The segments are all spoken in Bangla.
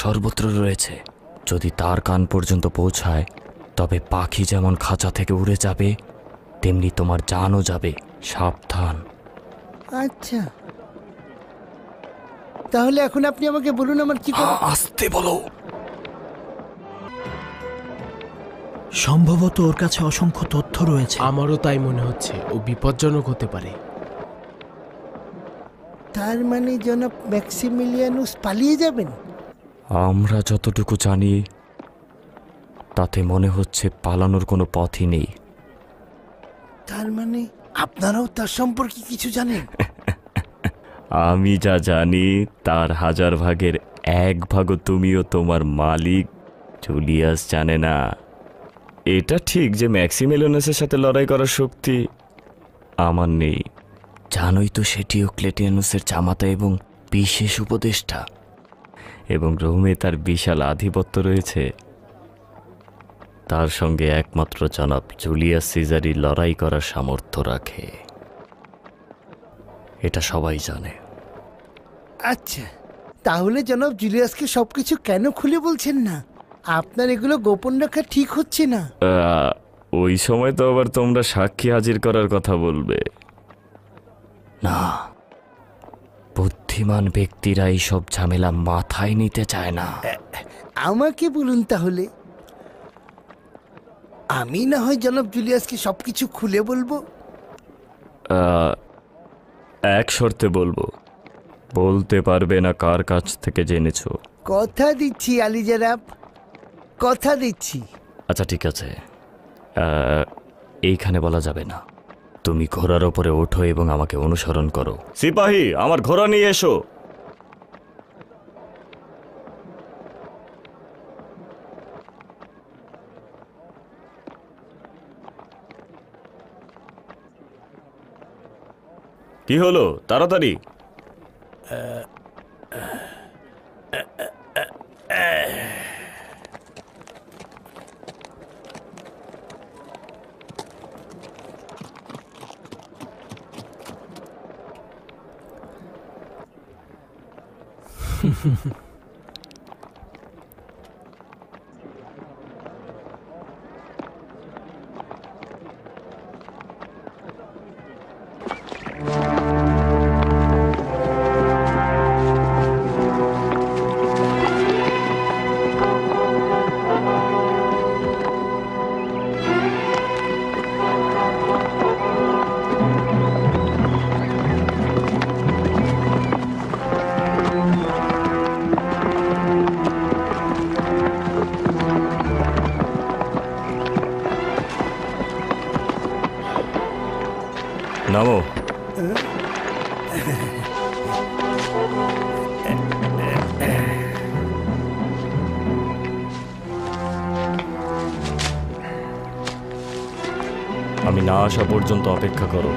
সর্বত্র রয়েছে। যদি তার কান পর্যন্ত পৌঁছায় তবে পাখি যেমন খাঁচা থেকে উড়ে যাবে তেমনি তোমার জানও যাবে। সাবধান। আচ্ছা, তাহলে এখন আপনি আমাকে বলুন আমার কি করতে। আসতে বলো। সম্ভবত ওর কাছে অসংখ্য তথ্য রয়েছে। আমারও তাই মনে হচ্ছে, ও বিপজ্জনক হতে পারে। তার মানে জনাব ম্যাক্সিমিলিয়ানুস পালিয়ে যাবেন? আমরা যতটুকু জানি তাতে মনে হচ্ছে পালানোর কোনো পথই নেই। তার মানে আপনারাও তার সম্পর্কে কিছু জানেন? আমি যা জানি তার 1000 ভাগের 1 ভাগও তুমিও তোমার মালিক জুলিয়াস জানে না। এটা ঠিক যে ম্যাক্সিমিলিয়ানুসের সাথে লড়াই করার শক্তি আমার নেই। জানোই তো সে ডিওক্লেটিয়ানুসের জামাতা এবং বিশেষ উপদেষ্টা, এবং রোমে তার বিশাল আধিপত্য রয়েছে। তার সঙ্গে একমাত্র জনাব জুলিয়াস সিজারই লড়াই করার সামর্থ্য রাখে। এটা সবাই জানে। আচ্ছা, তাহলে জনাব জুলিয়াসকে সবকিছু কেন খুলে বলছেন না? আপনার এগুলো গোপন রাখা ঠিক হচ্ছে না। ওই সময় তো আবার তোমরা সাক্ষী হাজির করার কথা বলবে না। বুদ্ধিমান ব্যক্তিরা এইসব ঝামেলা মাথায় নিতে চায় না। আমাকে বলুন তাহলে, আমি না হয় জনাব জুলিয়াসকে সবকিছু খুলে বলবো। এক শর্তে বলবো, বলতে পারবে না কার কাছ থেকে জেনেছো। কথা দিচ্ছি আলী জনাব, কথা দিচ্ছি। আচ্ছা ঠিক আছে, এইখানে বলা যাবে না। তুমি ঘোড়ার ওপরে ওঠো এবং আমাকে অনুসরণ করো। সিপাহী, আমার ঘোড়া নিয়ে এসো। কি হলো, তাড়াতাড়ি। নামো। আমি না আসা পর্যন্ত অপেক্ষা করো।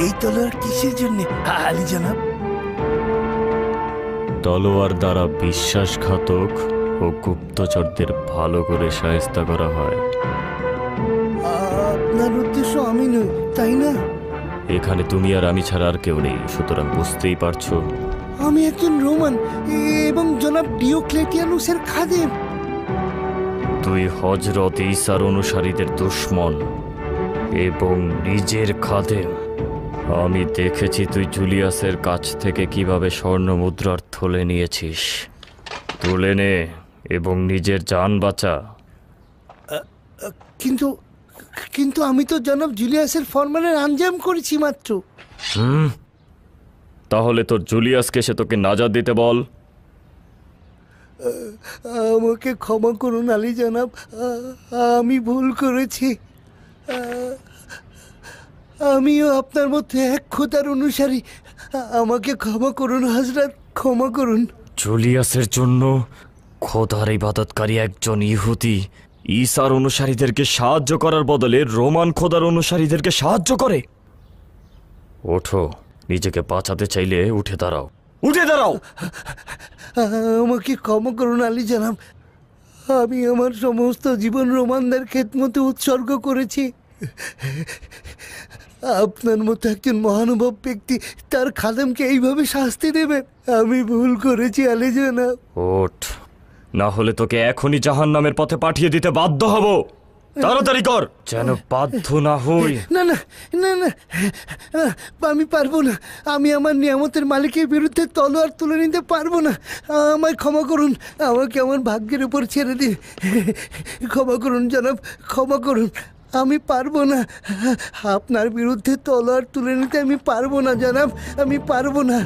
এই তলোয়ার কিসের জন্য আলী জনাব? তলোয়ার দ্বারা বিশ্বাসঘাতক ও গুপ্তচরদের ভালো করে শায়েস্তা করা হয়। আপনার উদ্দেশ্য আমি নই, তাই না? এখানে তুমি আর আমি ছাড়া আর কেউ নেই, সুতরাং বুঝতেই পারছো। আমি একজন রোমান এবং জনাব ডিওক্লেটিয়ানুসের খাদেম। তুই হযরত ঈসার অনুসারীদের দুশমন এবং নিজের খাদেম। আমি দেখেছি তুই জুলিয়াসের কাছ থেকে কিভাবে স্বর্ণ মুদ্রার থলে নিয়েছিস। তুলে নে এবং নিজের জান বাঁচা। কিন্তু কিন্তু আমি তো জনাব জুলিয়াসের ফরমানের আঞ্জাম করেছি মাত্র। তাহলে তোর জুলিয়াসকে সে তোকে নাজাত দিতে বল। আমাকে ক্ষমা করুন আলী জনাব, আমি ভুল করেছি। আমিও আপনার মধ্যে এক খোদার অনুসারী। আমাকে ক্ষমা করুন হযরত, ক্ষমা করুন। জুলিয়াসের জন্য খোদার ইবাদতকারী একজন ইহুদি ঈসার অনুসারীদেরকে সাহায্য করার বদলে রোমান খোদার অনুসারীদেরকে সাহায্য করে। ওঠো, নিজেকে বাঁচাতে চাইলে উঠে দাঁড়াও, উঠে দাঁড়াও। আমাকে ক্ষমা করুন আলী জনাব। আমি আমার সমস্ত জীবন রোমানদের খেদমতে উৎসর্গ করেছি। আপনার মতো একজন মহানুভব ব্যক্তি তার খাদেমকে এইভাবে শাস্তি দেবে? আমি ভুল করেছি আলী জনাব। ওঠ, না হলে তোকে এখনই জাহান্নামের পথে পাঠিয়ে দিতে বাধ্য হব। তাড়াতাড়ি কর, যেন বাধ্য না হই। না না না না, আমি পারবো না। আমি আমার নিয়ামতের মালিকের বিরুদ্ধে তলোয়ার তুলে নিতে পারবো না। আমায় ক্ষমা করুন, আমাকে আমার ভাগ্যের উপর ছেড়ে দিন। ক্ষমা করুন জনাব, ক্ষমা করুন। আমি পারবো না, আপনার বিরুদ্ধে তলোয়ার তুলে নিতে আমি পারবো না জনাব, আমি পারবো না।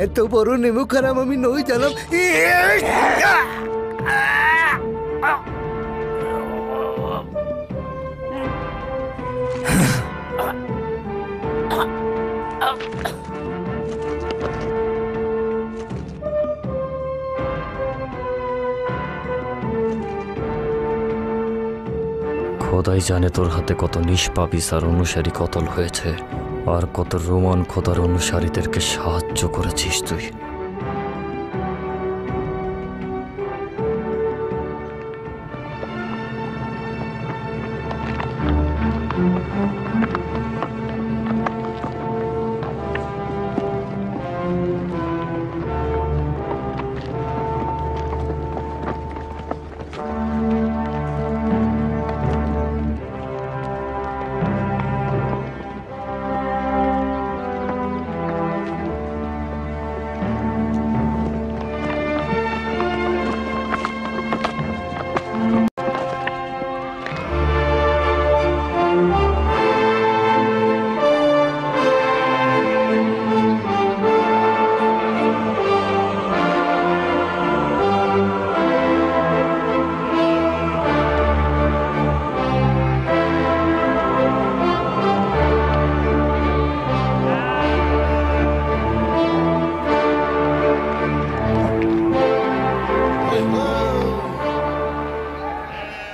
এত বড় নেমুখারাম আমি নই জনাব। খোদাই জানে তোর হাতে কত নিষ্পাপ ঈসার অনুসারী কতল হয়েছে, আর কত রোমান খোদার অনুসারীদেরকে সাহায্য করেছিস তুই।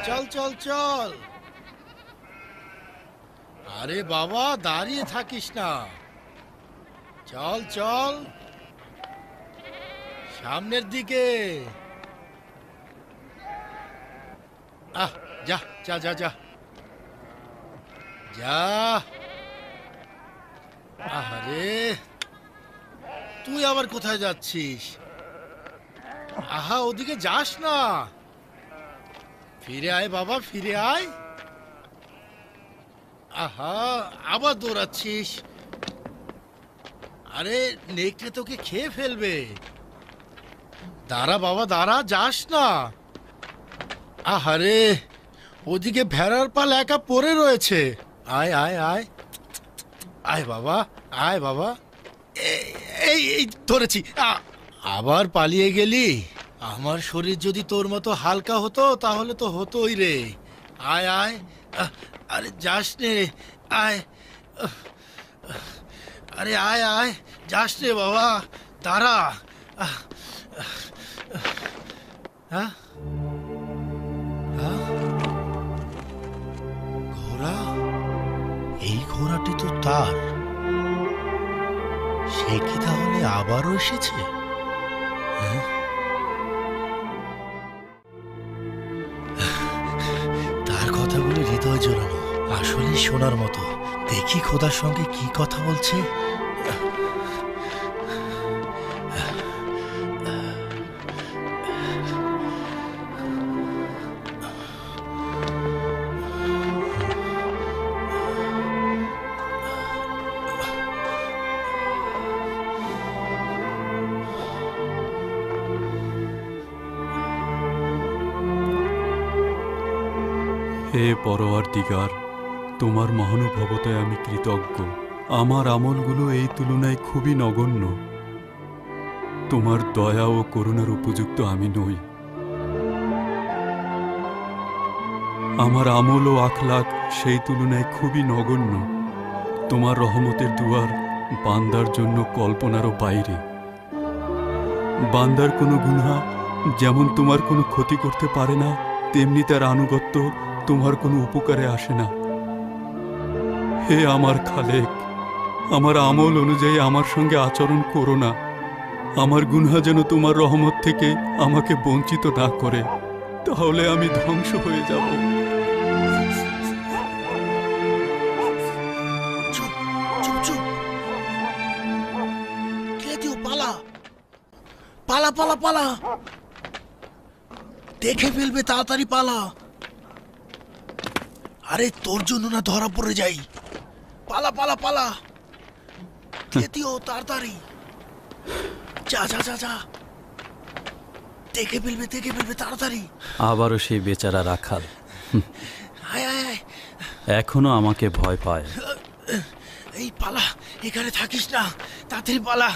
চল চল চল। আরে বাবা, দাঁড়িয়ে থাকিস না, চল চল সামনের দিকে। যা যা যা যা যা। আরে তুই আবার কোথায় যাচ্ছিস? আহা, ওদিকে যাস না, ফিরে আয় বাবা, ফিরে আয়। আহা, আবার দৌড়াচ্ছিস। আরে নেকড়ে তোকে খেয়ে ফেলবে। দাঁড়া বাবা, দাঁড়া, যাস না। আহারে, ওদিকে ভেড়ার পাল একা পড়ে রয়েছে। আয় আয় আয় আয় বাবা, আয় বাবা। এই এই ধরেছি। আবার পালিয়ে গেলি? আমার শরীর যদি তোর মতো হালকা হতো তাহলে তো হতোই রে। আয় আয়। আরে যাস নে, আয়। আরে আয় আয়, যাস নে বাবা, দাঁড়া। হ্যাঁ, ঘোড়া? এই ঘোড়াটি তো তার। সে কি তাহলে আবারও এসেছে? হ্যাঁ, তার কথাগুলো হৃদয় জোড়ানো, আসলে শোনার মতো। দেখি খোদার সঙ্গে কি কথা বলছে। হে পরওয়ারদিগার, তোমার মহানুভবতায় আমি কৃতজ্ঞ। আমার আমলগুলো এই তুলনায় খুবই নগণ্য। তোমার দয়া ও করুণার উপযুক্ত আমি নই। আমার আমল ও আখলাক সেই তুলনায় খুবই নগণ্য। তোমার রহমতের দুয়ার বান্দার জন্য কল্পনারও বাইরে। বান্দার কোনো গুনাহ যেমন তোমার কোনো ক্ষতি করতে পারে না, তেমনি তার আনুগত্য তোমার কোনো উপকারে আসে না। হে আমার খালেক, আমার আমল অনুযায়ী আমার সঙ্গে আচরণ করো না। আমার গুনাহ যেন তোমার রহমত থেকে আমাকে বঞ্চিত না করে, তাহলে আমি ধ্বংস হয়ে যাব। চুপ চুপ চুপ, কে দিও, পালা পালা পালা পালা, দেখে ফেলবে, তাড়াতাড়ি পালা। আরে তোর জন্য না ধরা পড়ে যাই, পালা পালা পালা, কে দিও, তাড়াতাড়ি যা যা যা যা, দেখে ফেলবে তাড়াতাড়ি। আবারও সেই বেচারা রাখাল আয় আয় আয়, এখনো আমাকে ভয় পায়। এই পালা, এখানে থাকিস না, তাড়াতাড়ি পালা।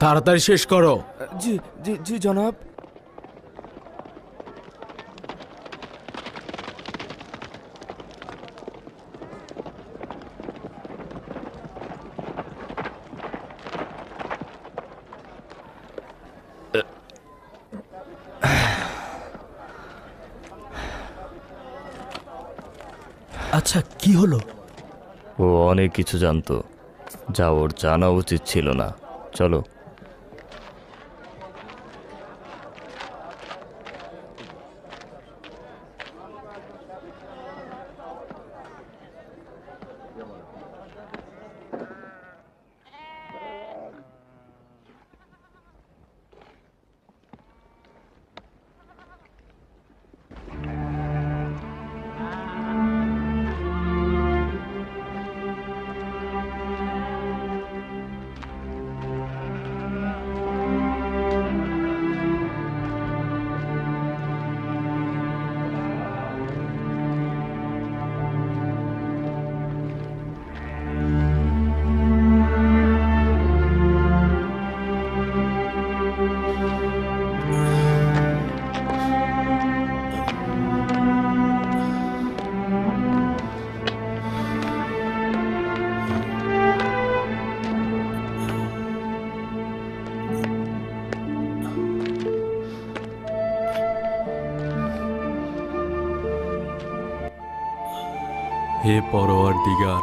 তাড়াতাড়ি শেষ করো। জি জি জি জনাব। আচ্ছা, কি হলো? ও অনেক কিছু জানতো, যা ওর জানা উচিত ছিল না। চলো। হে পরওয়ারদিগার,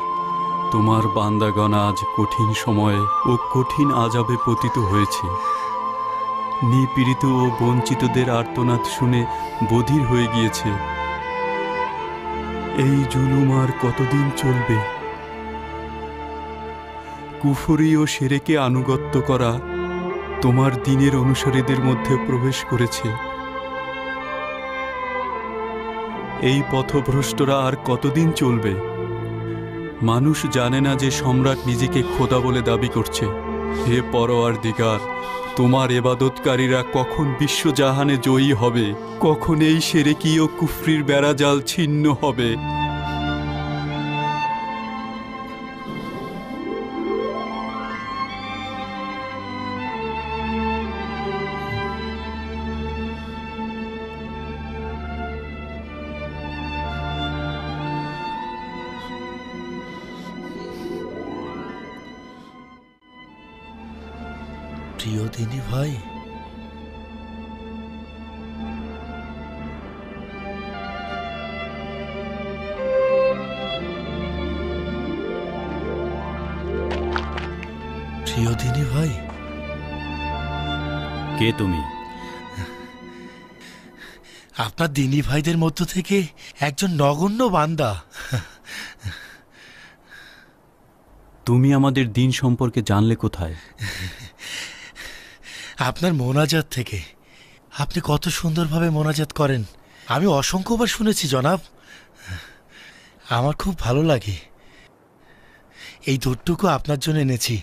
তোমার বান্দাগণ আজ কঠিন সময়ে ও কঠিন আযাবে পতিত হয়েছে। নিপীড়িত ও বঞ্চিতদের আর্তনাদ শুনে বধির হয়ে গিয়েছে। এই জুলুম আর কতদিন চলবে? কুফরি ও শিরকে আনুগত্য করা তোমার দ্বীনের অনুসারীদের মধ্যে প্রবেশ করেছে। এই পথভ্রষ্টরা আর কতদিন চলবে? মানুষ জানে না যে সম্রাট নিজেকে খোদা বলে দাবি করছে। হে পরওয়ারদিগার, তোমার ইবাদতকারীরা কখন বিশ্বজাহানে জয়ী হবে? কখন এই শিরকি ও কুফরির বেড়াজাল ছিন্ন হবে? প্রিয় দিনী ভাই, প্রিয় দিনী ভাই, কে তুমি? আপনার দিনী ভাইদের মধ্য থেকে একজন নগণ্য বান্দা। তুমি আমাদের দিন সম্পর্কে জানলে কোথায়? আপনার মোনাজাত থেকে। আপনি কত সুন্দরভাবে মোনাজাত করেন, আমি অসংখ্যবার শুনেছি জনাব। আমার খুব ভালো লাগে। এই দুধটুকু আপনার জন্য এনেছি,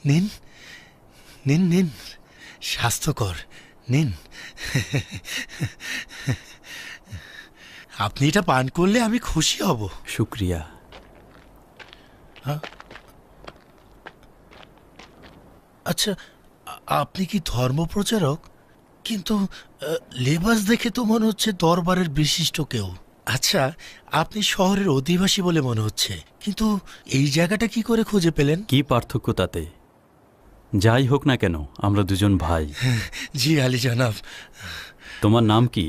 নিন নিন নিন, স্বাস্থ্যকর, নিন। আপনি এটা পান করলে আমি খুশি হব। শুক্রিয়া। হ্যাঁ। আচ্ছা, আপনি কি ধর্মপ্রচারক? কিন্তু লেবাস দেখে তো মনে হচ্ছে দরবারের বিশিষ্ট কেউ। আচ্ছা, আপনি শহরের অধিবাসী বলে মনে হচ্ছে, কিন্তু এই জায়গাটা কি করে খুঁজে পেলেন? কি পার্থক্য তাতে? যাই হোক না কেন, আমরা দুজন ভাই। জি আলী জনাব। তোমার নাম কি?